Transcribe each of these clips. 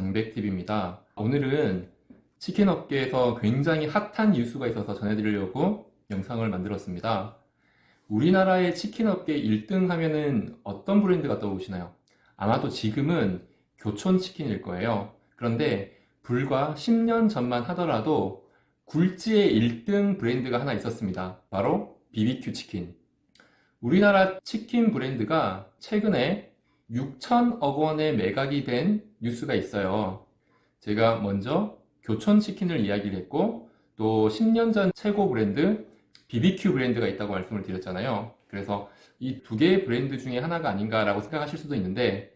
장백TV입니다. 오늘은 치킨 업계에서 굉장히 핫한 뉴스가 있어서 전해드리려고 영상을 만들었습니다. 우리나라의 치킨 업계 1등 하면은 어떤 브랜드가 떠오르시나요? 아마도 지금은 교촌치킨일 거예요. 그런데 불과 10년 전만 하더라도 굴지의 1등 브랜드가 하나 있었습니다. 바로 BBQ 치킨. 우리나라 치킨 브랜드가 최근에 6천억 원의 매각이 된 뉴스가 있어요. 제가 먼저 교촌치킨을 이야기를 했고, 또 10년 전 최고 브랜드 BBQ 브랜드가 있다고 말씀을 드렸잖아요. 그래서 이 두 개의 브랜드 중에 하나가 아닌가라고 생각하실 수도 있는데,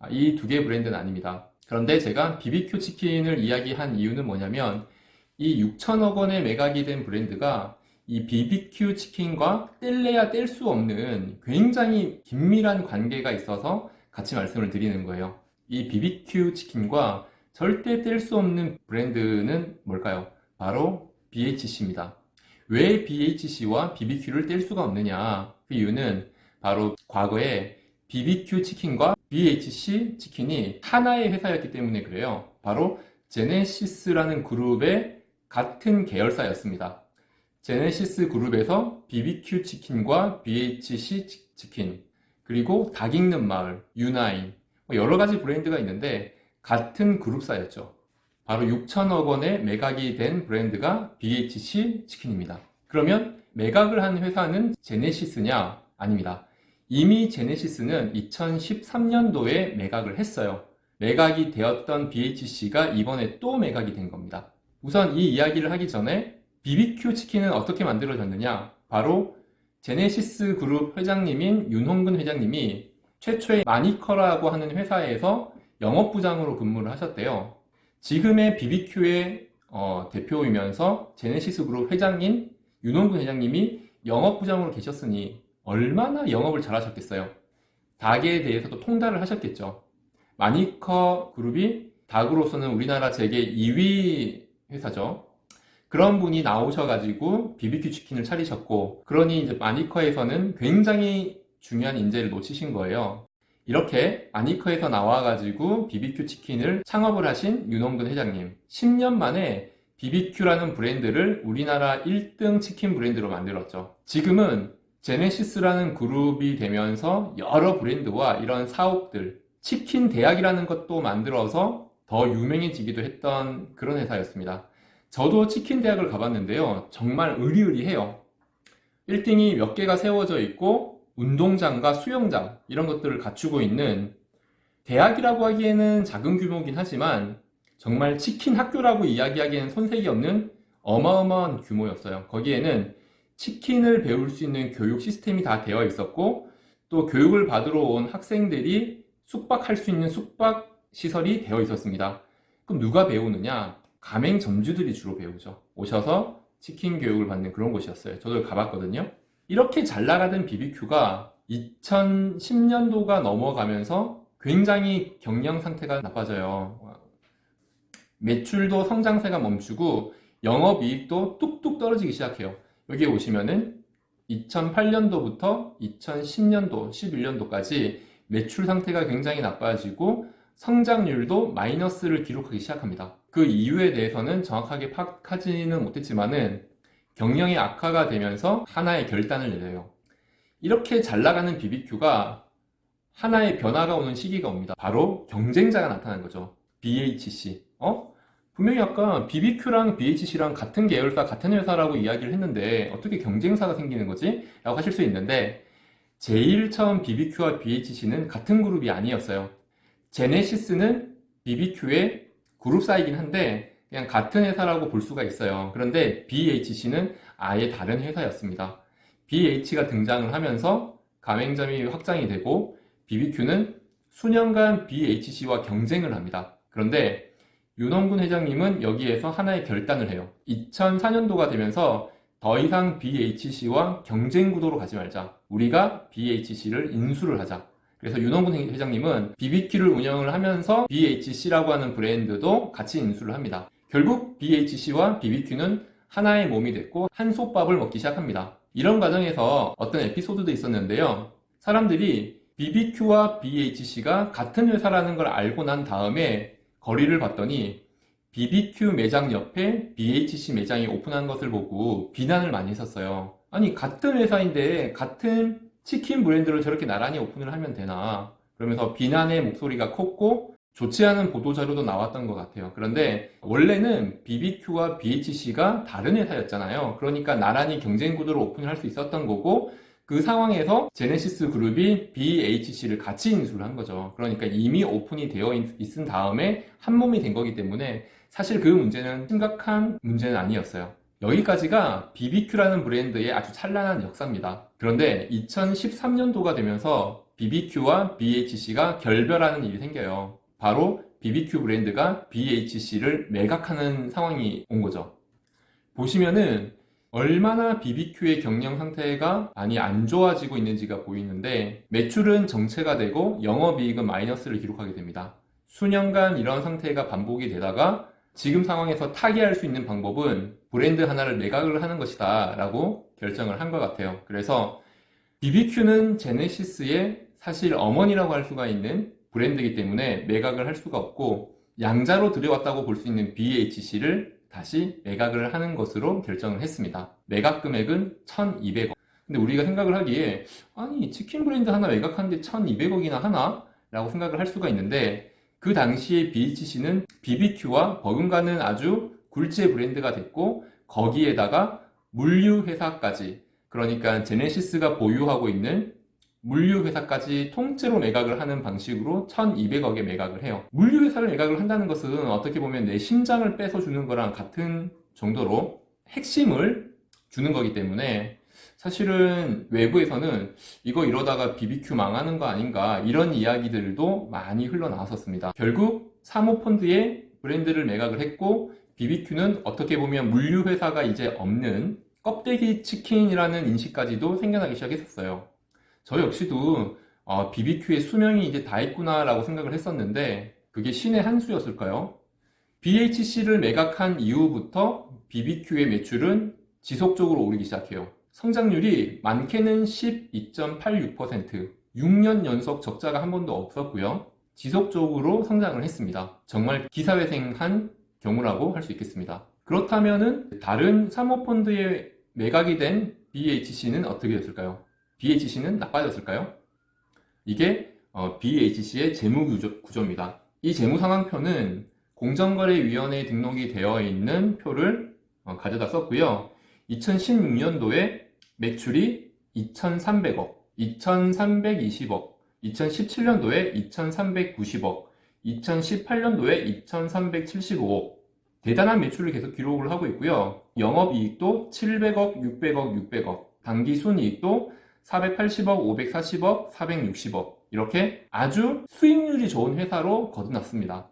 이 두 개의 브랜드는 아닙니다. 그런데 제가 BBQ 치킨을 이야기한 이유는 뭐냐면, 이 6천억 원의 매각이 된 브랜드가 이 BBQ 치킨과 뗄래야 뗄 수 없는 굉장히 긴밀한 관계가 있어서 같이 말씀을 드리는 거예요. 이 BBQ 치킨과 절대 뗄 수 없는 브랜드는 뭘까요? 바로 BHC입니다. 왜 BHC와 BBQ를 뗄 수가 없느냐? 그 이유는 바로 과거에 BBQ 치킨과 BHC 치킨이 하나의 회사였기 때문에 그래요. 바로 제네시스라는 그룹의 같은 계열사였습니다. 제네시스 그룹에서 BBQ 치킨과 BHC 치킨, 그리고 닭 익는 마을, 유나인, 여러 가지 브랜드가 있는데 같은 그룹사였죠. 바로 6천억 원의 매각이 된 브랜드가 BHC 치킨입니다. 그러면 매각을 한 회사는 제네시스냐? 아닙니다. 이미 제네시스는 2013년도에 매각을 했어요. 매각이 되었던 BHC가 이번에 또 매각이 된 겁니다. 우선 이 이야기를 하기 전에 BBQ 치킨은 어떻게 만들어졌느냐? 바로 제네시스 그룹 회장님인 윤홍근 회장님이 최초의 마니커라고 하는 회사에서 영업부장으로 근무를 하셨대요. 지금의 BBQ의 대표이면서 제네시스 그룹 회장인 윤홍근 회장님이 영업부장으로 계셨으니 얼마나 영업을 잘하셨겠어요. 닭에 대해서도 통달을 하셨겠죠. 마니커 그룹이 닭으로서는 우리나라 재계 2위 회사죠. 그런 분이 나오셔가지고 BBQ 치킨을 차리셨고, 그러니 이제 마니커에서는 굉장히 중요한 인재를 놓치신 거예요. 이렇게 마니커에서 나와가지고 BBQ 치킨을 창업을 하신 윤홍근 회장님, 10년 만에 BBQ라는 브랜드를 우리나라 1등 치킨 브랜드로 만들었죠. 지금은 제네시스라는 그룹이 되면서 여러 브랜드와 이런 사옥들, 치킨 대학이라는 것도 만들어서 더 유명해지기도 했던 그런 회사였습니다. 저도 치킨 대학을 가봤는데요. 정말 으리으리해요. 1등이 몇 개가 세워져 있고 운동장과 수영장 이런 것들을 갖추고 있는, 대학이라고 하기에는 작은 규모긴 하지만 정말 치킨 학교라고 이야기하기에는 손색이 없는 어마어마한 규모였어요. 거기에는 치킨을 배울 수 있는 교육 시스템이 다 되어 있었고, 또 교육을 받으러 온 학생들이 숙박할 수 있는 숙박 시설이 되어 있었습니다. 그럼 누가 배우느냐? 가맹점주들이 주로 배우죠. 오셔서 치킨 교육을 받는 그런 곳이었어요. 저도 가봤거든요. 이렇게 잘 나가던 BBQ가 2010년도가 넘어가면서 굉장히 경영 상태가 나빠져요. 매출도 성장세가 멈추고 영업이익도 뚝뚝 떨어지기 시작해요. 여기에 오시면은 2008년도부터 2010년도, 11년도까지 매출 상태가 굉장히 나빠지고 성장률도 마이너스를 기록하기 시작합니다. 그 이유에 대해서는 정확하게 파악하지는 못했지만은 경영이 악화가 되면서 하나의 결단을 내려요. 이렇게 잘 나가는 BBQ가 하나의 변화가 오는 시기가 옵니다. 바로 경쟁자가 나타난 거죠. BHC. 분명히 아까 BBQ랑 BHC랑 같은 계열사, 같은 회사라고 이야기를 했는데 어떻게 경쟁사가 생기는 거지? 라고 하실 수 있는데, 제일 처음 BBQ와 BHC는 같은 그룹이 아니었어요. 제네시스는 BBQ의 그룹사이긴 한데 그냥 같은 회사라고 볼 수가 있어요. 그런데 BHC는 아예 다른 회사였습니다. BH가 등장을 하면서 가맹점이 확장이 되고 BBQ는 수년간 BHC와 경쟁을 합니다. 그런데 윤홍근 회장님은 여기에서 하나의 결단을 해요. 2004년도가 되면서 더 이상 BHC와 경쟁 구도로 가지 말자. 우리가 BHC를 인수를 하자. 그래서 윤홍근 회장님은 BBQ를 운영을 하면서 BHC라고 하는 브랜드도 같이 인수를 합니다. 결국 BHC와 BBQ는 하나의 몸이 됐고 한솥밥을 먹기 시작합니다. 이런 과정에서 어떤 에피소드도 있었는데요. 사람들이 BBQ와 BHC가 같은 회사라는 걸 알고 난 다음에 거리를 봤더니 BBQ 매장 옆에 BHC 매장이 오픈한 것을 보고 비난을 많이 했었어요. 아니, 같은 회사인데 같은 치킨 브랜드를 저렇게 나란히 오픈을 하면 되나? 그러면서 비난의 목소리가 컸고 좋지 않은 보도자료도 나왔던 것 같아요. 그런데 원래는 BBQ와 BHC가 다른 회사였잖아요. 그러니까 나란히 경쟁 구도로 오픈을 할 수 있었던 거고, 그 상황에서 제네시스 그룹이 BHC를 같이 인수를 한 거죠. 그러니까 이미 오픈이 되어 있은 다음에 한 몸이 된 거기 때문에 사실 그 문제는 심각한 문제는 아니었어요. 여기까지가 BBQ라는 브랜드의 아주 찬란한 역사입니다. 그런데 2013년도가 되면서 BBQ와 BHC가 결별하는 일이 생겨요. 바로 BBQ 브랜드가 BHC를 매각하는 상황이 온 거죠. 보시면은 얼마나 BBQ의 경영 상태가 많이 안 좋아지고 있는지가 보이는데, 매출은 정체가 되고 영업이익은 마이너스를 기록하게 됩니다. 수년간 이런 상태가 반복이 되다가 지금 상황에서 타개할 수 있는 방법은 브랜드 하나를 매각을 하는 것이다 라고 결정을 한 것 같아요. 그래서 BBQ는 제네시스의 사실 어머니라고 할 수가 있는 브랜드이기 때문에 매각을 할 수가 없고, 양자로 들여왔다고 볼 수 있는 BHC를 다시 매각을 하는 것으로 결정을 했습니다. 매각 금액은 1,200억. 근데 우리가 생각을 하기에, 아니, 치킨 브랜드 하나 매각하는데 1,200억이나 하나? 라고 생각을 할 수가 있는데, 그 당시에 BHC는 BBQ와 버금가는 아주 굴지의 브랜드가 됐고, 거기에다가 물류 회사까지, 그러니까 제네시스가 보유하고 있는 물류 회사까지 통째로 매각을 하는 방식으로 1,200억에 매각을 해요. 물류 회사를 매각을 한다는 것은 어떻게 보면 내 심장을 뺏어주는 거랑 같은 정도로 핵심을 주는 거기 때문에, 사실은 외부에서는 이거 이러다가 BBQ 망하는 거 아닌가 이런 이야기들도 많이 흘러나왔었습니다. 결국 사모펀드의 브랜드를 매각을 했고, BBQ는 어떻게 보면 물류 회사가 이제 없는 껍데기 치킨이라는 인식까지도 생겨나기 시작했었어요. 저 역시도 BBQ의 수명이 이제 다 있구나 라고 생각을 했었는데, 그게 신의 한 수였을까요? BHC를 매각한 이후부터 BBQ의 매출은 지속적으로 오르기 시작해요. 성장률이 많게는 12.86%, 6년 연속 적자가 한 번도 없었고요. 지속적으로 성장을 했습니다. 정말 기사회생한 경우라고 할 수 있겠습니다. 그렇다면은 다른 사모펀드에 매각이 된 BHC는 어떻게 됐을까요? BHC는 나빠졌을까요? 이게 BHC의 재무 구조입니다. 이 재무 상황표는 공정거래위원회에 등록이 되어 있는 표를 가져다 썼고요. 2016년도에 매출이 2,300억, 2,320억, 2017년도에 2,390억, 2018년도에 2,375억, 대단한 매출을 계속 기록을 하고 있고요. 영업이익도 700억, 600억, 600억, 당기순이익도 480억, 540억, 460억, 이렇게 아주 수익률이 좋은 회사로 거듭났습니다.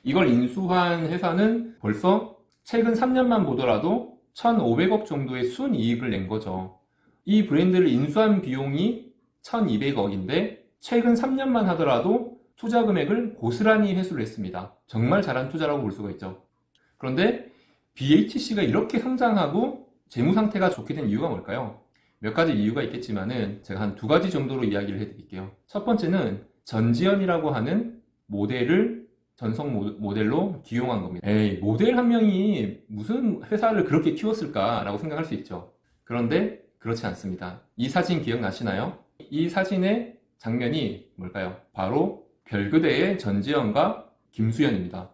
이걸 인수한 회사는 벌써 최근 3년만 보더라도 1,500억 정도의 순이익을 낸 거죠. 이 브랜드를 인수한 비용이 1,200억인데 최근 3년만 하더라도 투자 금액을 고스란히 회수를 했습니다. 정말 잘한 투자라고 볼 수가 있죠. 그런데 BHC가 이렇게 성장하고 재무 상태가 좋게 된 이유가 뭘까요? 몇 가지 이유가 있겠지만은 제가 한 두 가지 정도로 이야기를 해드릴게요. 첫 번째는 전지현이라고 하는 모델을 전속 모델로 기용한 겁니다. 에이, 모델 한 명이 무슨 회사를 그렇게 키웠을까라고 생각할 수 있죠. 그런데 그렇지 않습니다. 이 사진 기억나시나요? 이 사진의 장면이 뭘까요? 바로 별그대의 전지현과 김수현입니다.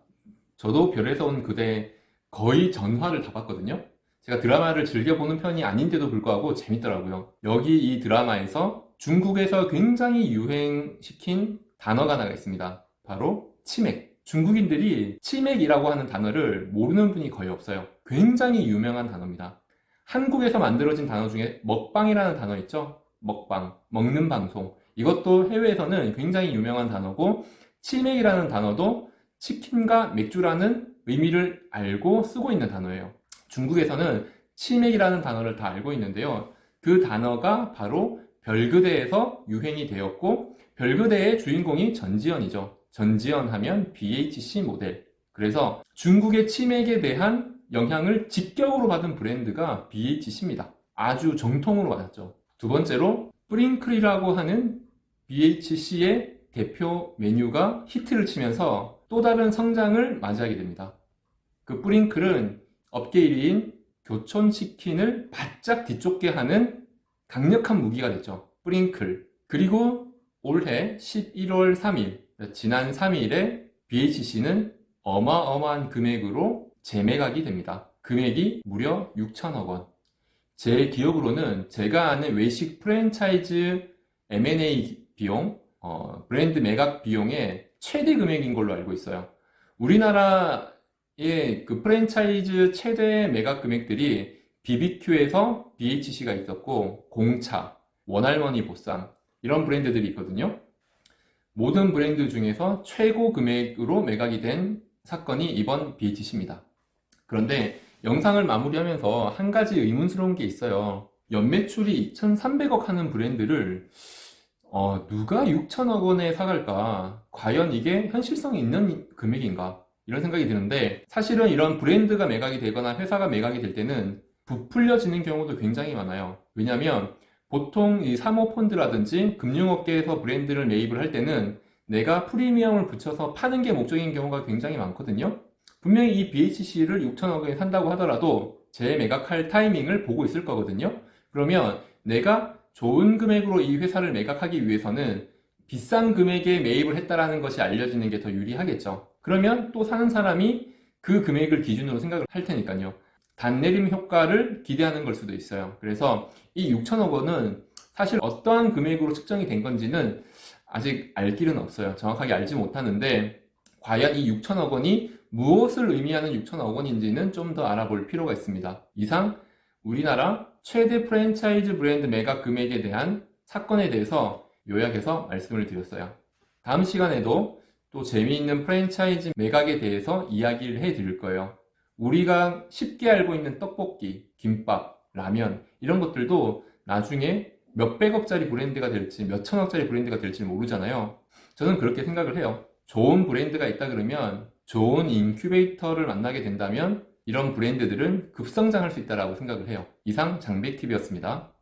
저도 별에서 온 그대 거의 전화를 다 봤거든요. 제가 드라마를 즐겨보는 편이 아닌데도 불구하고 재밌더라고요. 여기 이 드라마에서 중국에서 굉장히 유행시킨 단어가 하나가 있습니다. 바로 치맥. 중국인들이 치맥이라고 하는 단어를 모르는 분이 거의 없어요. 굉장히 유명한 단어입니다. 한국에서 만들어진 단어 중에 먹방이라는 단어 있죠? 먹방, 먹는 방송. 이것도 해외에서는 굉장히 유명한 단어고, 치맥이라는 단어도 치킨과 맥주라는 의미를 알고 쓰고 있는 단어예요. 중국에서는 치맥이라는 단어를 다 알고 있는데요. 그 단어가 바로 별그대에서 유행이 되었고, 별그대의 주인공이 전지현이죠. 전지현 하면 BHC 모델. 그래서 중국의 치맥에 대한 영향을 직격으로 받은 브랜드가 BHC입니다. 아주 정통으로 받았죠. 두 번째로 프링클이라고 하는 BHC의 대표 메뉴가 히트를 치면서 또 다른 성장을 맞이하게 됩니다. 그 뿌링클은 업계 1위인 교촌치킨을 바짝 뒤쫓게 하는 강력한 무기가 됐죠. 뿌링클. 그리고 올해 11월 3일, 지난 3일에 BHC는 어마어마한 금액으로 재매각이 됩니다. 금액이 무려 6천억 원. 제 기억으로는 제가 아는 외식 프랜차이즈 M&A 비용, 브랜드 매각 비용의 최대 금액인 걸로 알고 있어요. 우리나라의 그 프랜차이즈 최대 매각 금액들이 BBQ에서 BHC가 있었고, 공차, 원할머니 보쌈, 이런 브랜드들이 있거든요. 모든 브랜드 중에서 최고 금액으로 매각이 된 사건이 이번 BHC입니다. 그런데 영상을 마무리하면서 한 가지 의문스러운 게 있어요. 연매출이 2,300억 하는 브랜드를 누가 6천억 원에 사갈까? 과연 이게 현실성이 있는 금액인가? 이런 생각이 드는데, 사실은 이런 브랜드가 매각이 되거나 회사가 매각이 될 때는 부풀려지는 경우도 굉장히 많아요. 왜냐하면 보통 이 사모펀드라든지 금융업계에서 브랜드를 매입을 할 때는 내가 프리미엄을 붙여서 파는 게 목적인 경우가 굉장히 많거든요. 분명히 이 BHC를 6천억 원에 산다고 하더라도 재매각할 타이밍을 보고 있을 거거든요. 그러면 내가 좋은 금액으로 이 회사를 매각하기 위해서는 비싼 금액에 매입을 했다라는 것이 알려지는 게 더 유리하겠죠. 그러면 또 사는 사람이 그 금액을 기준으로 생각을 할 테니까요. 단내림 효과를 기대하는 걸 수도 있어요. 그래서 이 6천억 원은 사실 어떠한 금액으로 측정이 된 건지는 아직 알 길은 없어요. 정확하게 알지 못하는데, 과연 이 6천억 원이 무엇을 의미하는 6천억 원인지는 좀 더 알아볼 필요가 있습니다. 이상 우리나라 최대 프랜차이즈 브랜드 매각 금액에 대한 사건에 대해서 요약해서 말씀을 드렸어요. 다음 시간에도 또 재미있는 프랜차이즈 매각에 대해서 이야기를 해드릴 거예요. 우리가 쉽게 알고 있는 떡볶이, 김밥, 라면 이런 것들도 나중에 몇백억짜리 브랜드가 될지 몇천억짜리 브랜드가 될지 모르잖아요. 저는 그렇게 생각을 해요. 좋은 브랜드가 있다 그러면, 좋은 인큐베이터를 만나게 된다면 이런 브랜드들은 급성장할 수 있다고 생각을 해요. 이상 장백TV였습니다.